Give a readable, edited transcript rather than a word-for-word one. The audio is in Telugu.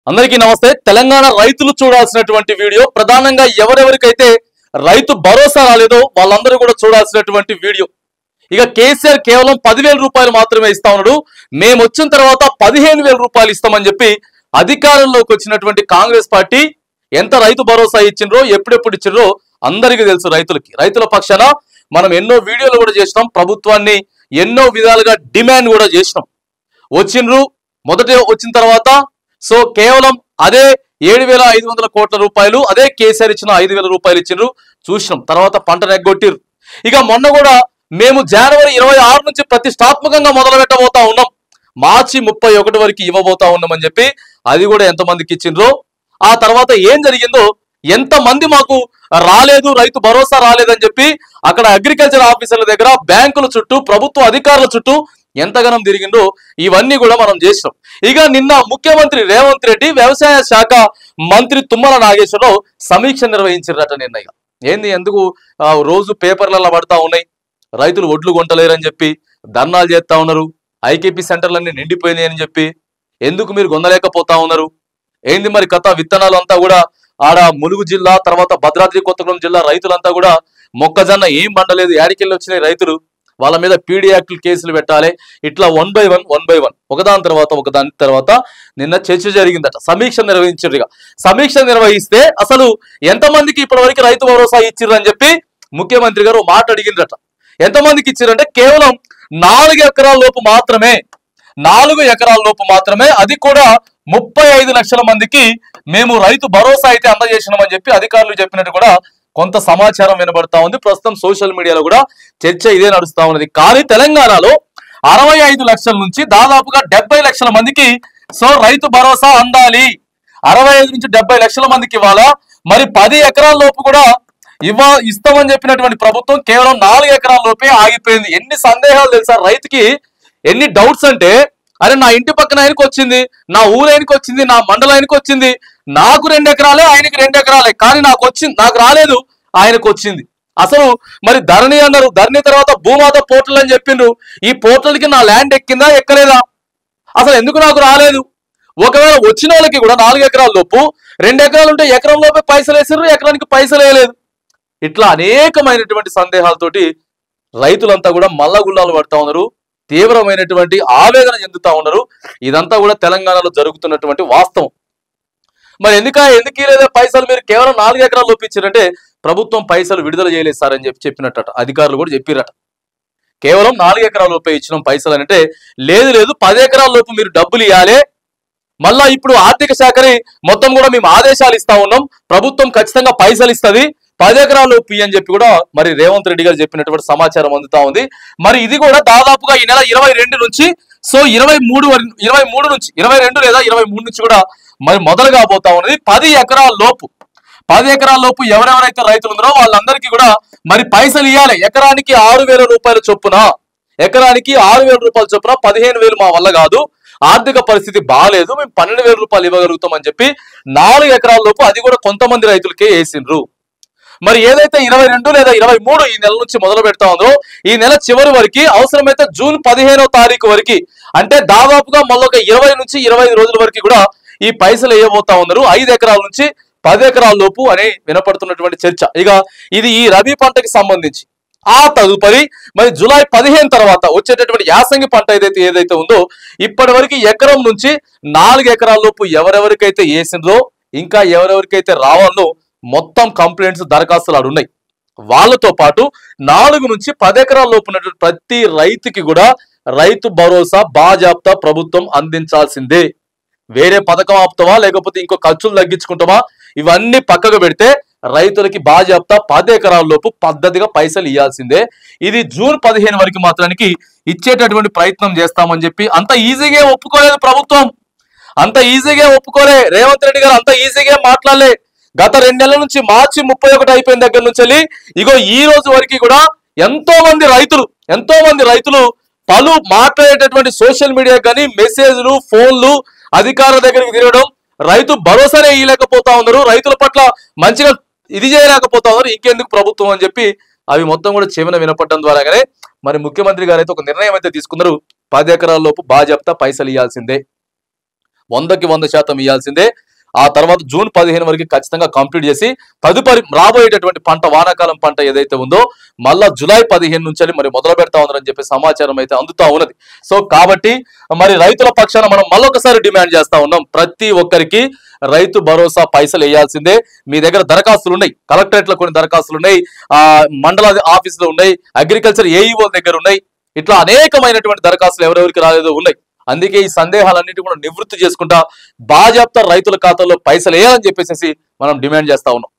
అందరికీ నమస్తే। తెలంగాణ రైతులు చూడాల్సినటువంటి వీడియో, ప్రధానంగా ఎవరెవరికైతే రైతు భరోసా రాలేదో వాళ్ళందరూ కూడా చూడాల్సినటువంటి వీడియో। ఇక కేసీఆర్ కేవలం 10,000 రూపాయలు మాత్రమే ఇస్తా ఉన్నాడు, మేము వచ్చిన తర్వాత 15,000 రూపాయలు ఇస్తామని చెప్పి అధికారంలోకి వచ్చినటువంటి కాంగ్రెస్ పార్టీ ఎంత రైతు భరోసా ఇచ్చిండ్రో, ఎప్పుడెప్పుడు ఇచ్చిండ్రో అందరికీ తెలుసు। రైతుల పక్షాన మనం ఎన్నో వీడియోలు కూడా చేసినాం, ప్రభుత్వాన్ని ఎన్నో విధాలుగా డిమాండ్ కూడా చేసినాం। వచ్చిండ్రు, మొదట వచ్చిన తర్వాత సో కేవలం అదే 7,500 కోట్ల రూపాయలు, అదే కేసీఆర్ ఇచ్చిన 5,000 రూపాయలు ఇచ్చిండ్రు, చూసినాం। తర్వాత పంట నెగ్గొట్టిరు। ఇక మొన్న కూడా మేము జనవరి 26 నుంచి ప్రతిష్టాత్మకంగా మొదలు పెట్టబోతా ఉన్నాం, మార్చి 31 వరకు ఇవ్వబోతా ఉన్నామని చెప్పి అది కూడా ఎంతమందికి ఇచ్చిండ్రో, ఆ తర్వాత ఏం జరిగిందో, ఎంతమంది మాకు రాలేదు, రైతు భరోసా రాలేదని చెప్పి అక్కడ అగ్రికల్చర్ ఆఫీసర్ల దగ్గర, బ్యాంకుల చుట్టూ, ప్రభుత్వ అధికారుల చుట్టూ ఎంతగానం తిరిగిందో ఇవన్నీ కూడా మనం చేసినాం। ఇక నిన్న ముఖ్యమంత్రి రేవంత్ రెడ్డి, వ్యవసాయ శాఖ మంత్రి తుమ్మల నాగేశ్వరరావు సమీక్ష నిర్వహించారట నిన్న। ఏంది, ఎందుకు రోజు పేపర్లలో పడతా ఉన్నాయి, రైతులు ఒడ్లు కొంటలేరని చెప్పి ధర్నాలు చేస్తా ఉన్నారు, ఐకేపీ సెంటర్లన్నీ నిండిపోయినాయి అని చెప్పి ఎందుకు మీరు కొనలేకపోతా ఉన్నారు, ఏంది మరి కథ? విత్తనాలు అంతా కూడా ఆడ ములుగు జిల్లా, తర్వాత భద్రాద్రి కొత్తగూడెం జిల్లా రైతులంతా కూడా మొక్కజొన్న ఏం పండలేదు, యాడికెళ్ళి వచ్చినాయి రైతులు, వాళ్ళ మీద పీడీ యాక్ట్ కేసులు పెట్టాలి, ఇట్లా వన్ బై వన్ ఒకదాని తర్వాత నిన్న చర్చ జరిగిందట, సమీక్ష నిర్వహించారు। సమీక్ష నిర్వహిస్తే అసలు ఎంతమందికి ఇప్పటివరకు రైతు భరోసా ఇచ్చిర్రు అని చెప్పి ముఖ్యమంత్రి గారు మాట అడిగిందట। ఎంతమందికి ఇచ్చిరంటే కేవలం 4 ఎకరాల లోపు మాత్రమే, 4 ఎకరాల లోపు మాత్రమే, అది కూడా 35 లక్షల మందికి మేము రైతు భరోసా అయితే అందజేసినామని చెప్పి అధికారులు చెప్పినట్టు కూడా కొంత సమాచారం వినబడతా ఉంది। ప్రస్తుతం సోషల్ మీడియాలో కూడా చర్చ ఇదే నడుస్తా ఉన్నది। కానీ తెలంగాణలో 65 లక్షల నుంచి దాదాపుగా 70 లక్షల మందికి సో రైతు భరోసా అందాలి, 65 నుంచి 70 లక్షల మందికి ఇవ్వాలా, మరి 10 ఎకరాల లోపు కూడా ఇస్తామని చెప్పినటువంటి ప్రభుత్వం కేవలం 4 ఎకరాల లోపే ఆగిపోయింది। ఎన్ని సందేహాలు తెలుసా రైతుకి, ఎన్ని డౌట్స్ అంటే, అరే నా ఇంటి పక్కన ఆయనకు వచ్చింది, నా ఊరైనకి వచ్చింది, నా మండలానికి వచ్చింది, నాకు 2 ఎకరాలే, ఆయనకి 2 ఎకరాలే, కానీ నాకు రాలేదు, ఆయనకు వచ్చింది। అసలు మరి ధరణి అన్నారు, ధరణి తర్వాత భూమాత పోర్టల్ అని చెప్పిండ్రు, ఈ పోర్టల్కి నా ల్యాండ్ ఎక్కిందా ఎక్కలేదా, అసలు ఎందుకు నాకు రాలేదు? ఒకవేళ వచ్చిన వాళ్ళకి కూడా 4 ఎకరాల లోపు, 2 ఎకరాలు ఉంటే ఎకరం లోపే పైసలు వేసారు, ఎకరానికి పైసలు వేయలేదు। ఇట్లా అనేకమైనటువంటి సందేహాలతోటి రైతులంతా కూడా మల్లగుల్లాలు పడతా ఉన్నారు, తీవ్రమైనటువంటి ఆవేదన చెందుతా ఉన్నారు। ఇదంతా కూడా తెలంగాణలో జరుగుతున్నటువంటి వాస్తవం। మరి ఎందుకు లేదా పైసలు, మీరు కేవలం 4 ఎకరాలు లోపించారంటే ప్రభుత్వం పైసలు విడుదల చేయలేదు సార్ అని చెప్పినట్ట అధికారులు కూడా చెప్పిరట। కేవలం 4 ఎకరాల లోపే ఇచ్చిన పైసలు అంటే, లేదు 10 ఎకరాల లోపు మీరు డబ్బులు ఇవ్వాలి, మళ్ళా ఇప్పుడు ఆర్థిక శాఖని మొత్తం కూడా మేము ఆదేశాలు ఇస్తా ఉన్నాం, ప్రభుత్వం ఖచ్చితంగా పైసలు ఇస్తుంది, 10 ఎకరాల లోపు అని చెప్పి కూడా మరి రేవంత్ రెడ్డి గారు చెప్పినటువంటి సమాచారం అందుతా ఉంది। మరి ఇది కూడా దాదాపుగా ఈ నెల 22 నుంచి సో 23 నుంచి 22 లేదా 23 నుంచి కూడా మరి మొదలు కాబోతా ఉన్నది। 10 ఎకరాల లోపు ఎవరెవరైతే రైతులు ఉన్నారో వాళ్ళందరికీ కూడా మరి పైసలు ఇవ్వాలి, ఎకరానికి 6,000 రూపాయల చొప్పున, 15,000 మా వల్ల కాదు, ఆర్థిక పరిస్థితి బాగాలేదు, మేము 12,000 రూపాయలు ఇవ్వగలుగుతామని చెప్పి 4 ఎకరాల లోపు అది కూడా కొంతమంది రైతులకే వేసిండ్రు। మరి ఏదైతే 22 లేదా 23 ఈ నెల నుంచి మొదలు పెడతా ఉందో, ఈ నెల చివరి వరకు, అవసరమైతే జూన్ 15వ తారీఖు వరకు, అంటే దాదాపుగా మళ్ళీ ఒక 20 నుంచి 25 రోజుల వరకు కూడా ఈ పైసలు వేయబోతా ఉన్నారు, 5 ఎకరాల నుంచి 10 ఎకరాల లోపు అని వినపడుతున్నటువంటి చర్చ। ఇక ఇది ఈ రబీ పంటకి సంబంధించి। ఆ తదుపరి మరి జూలై 15 తర్వాత వచ్చేటటువంటి యాసంగి పంట ఏదైతే ఉందో, ఇప్పటి వరకు ఎకరం నుంచి 4 ఎకరాల లోపు ఎవరెవరికైతే వేసిండ్రో, ఇంకా ఎవరెవరికైతే రావాలో మొత్తం కంప్లైంట్స్, దరఖాస్తులు ఆడున్నాయి, వాళ్ళతో పాటు 4 నుంచి 10 ఎకరాల లోపు ఉన్నటువంటి ప్రతి రైతుకి కూడా రైతు భరోసా బాజాప్తా ప్రభుత్వం అందించాల్సిందే। వేరే పథకం ఆపుతావా, లేకపోతే ఇంకో ఖర్చులు తగ్గించుకుంటావా, ఇవన్నీ పక్కకు పెడితే రైతులకి బాజాప్తా 10 ఎకరాల లోపు పద్ధతిగా పైసలు ఇవ్వాల్సిందే। ఇది జూన్ 15 వరకు మాత్రానికి ఇచ్చేటటువంటి ప్రయత్నం చేస్తామని చెప్పి అంత ఈజీగా ఒప్పుకోలేదు ప్రభుత్వం, అంత ఈజీగా ఒప్పుకోలే రేవంత్ రెడ్డి గారు, అంత ఈజీగా మాట్లాడలే। గత 2 నెలల నుంచి మార్చి 31 అయిపోయిన దగ్గర నుంచి ఇగో ఈ రోజు వరకు కూడా ఎంతో మంది రైతులు పలు మాట్లాడేటటువంటి సోషల్ మీడియా కానీ మెసేజ్లు, ఫోన్లు, అధికారుల దగ్గరికి తిరగడం, రైతు భరోసానే ఇవ్వలేకపోతా ఉన్నారు, రైతుల పట్ల మంచిగా ఇది చేయలేకపోతా ఉన్నారు, ఇంకెందుకు ప్రభుత్వం అని చెప్పి అవి మొత్తం కూడా చెవిన వినపడడం ద్వారాగానే మరి ముఖ్యమంత్రి గారు అయితే ఒక నిర్ణయం అయితే తీసుకున్నారు, 10 ఎకరాల లోపు బాజాప్తా పైసలు ఇవ్వాల్సిందే। 100కి 100% ఇవ్వాల్సిందే. ఆ తర్వాత జూన్ 15 వరకు ఖచ్చితంగా కంప్లీట్ చేసి తదుపరి రాబోయేటటువంటి పంట వానాకాలం పంట ఏదైతే ఉందో మళ్ళా జూలై 15 నుంచి మరి మొదలు పెడతా ఉన్నారని చెప్పి సమాచారం అయితే అందుతా ఉన్నది. సో కాబట్టి మరి రైతుల పక్షాన మనం మళ్ళొకసారి డిమాండ్ చేస్తా ఉన్నాం, ప్రతి ఒక్కరికి రైతు భరోసా పైసలు వేయాల్సిందే. మీ దగ్గర దరఖాస్తులు ఉన్నాయి, కలెక్టరేట్ లో కొన్ని దరఖాస్తులు ఉన్నాయి, మండల ఆఫీసులు ఉన్నాయి, అగ్రికల్చర్ ఏఈఓ దగ్గర ఉన్నాయి, ఇట్లా అనేకమైనటువంటి దరఖాస్తులు ఎవరెవరికి రాలేదో ఉన్నాయి. అందుకే ఈ సందేహాలన్నిటి కూడా నివృత్తి చేసుకుంటా బాజాప్తా రైతుల ఖాతాలో పైసలు వేయాలని చెప్పేసి మనం డిమాండ్ చేస్తా ఉన్నాం.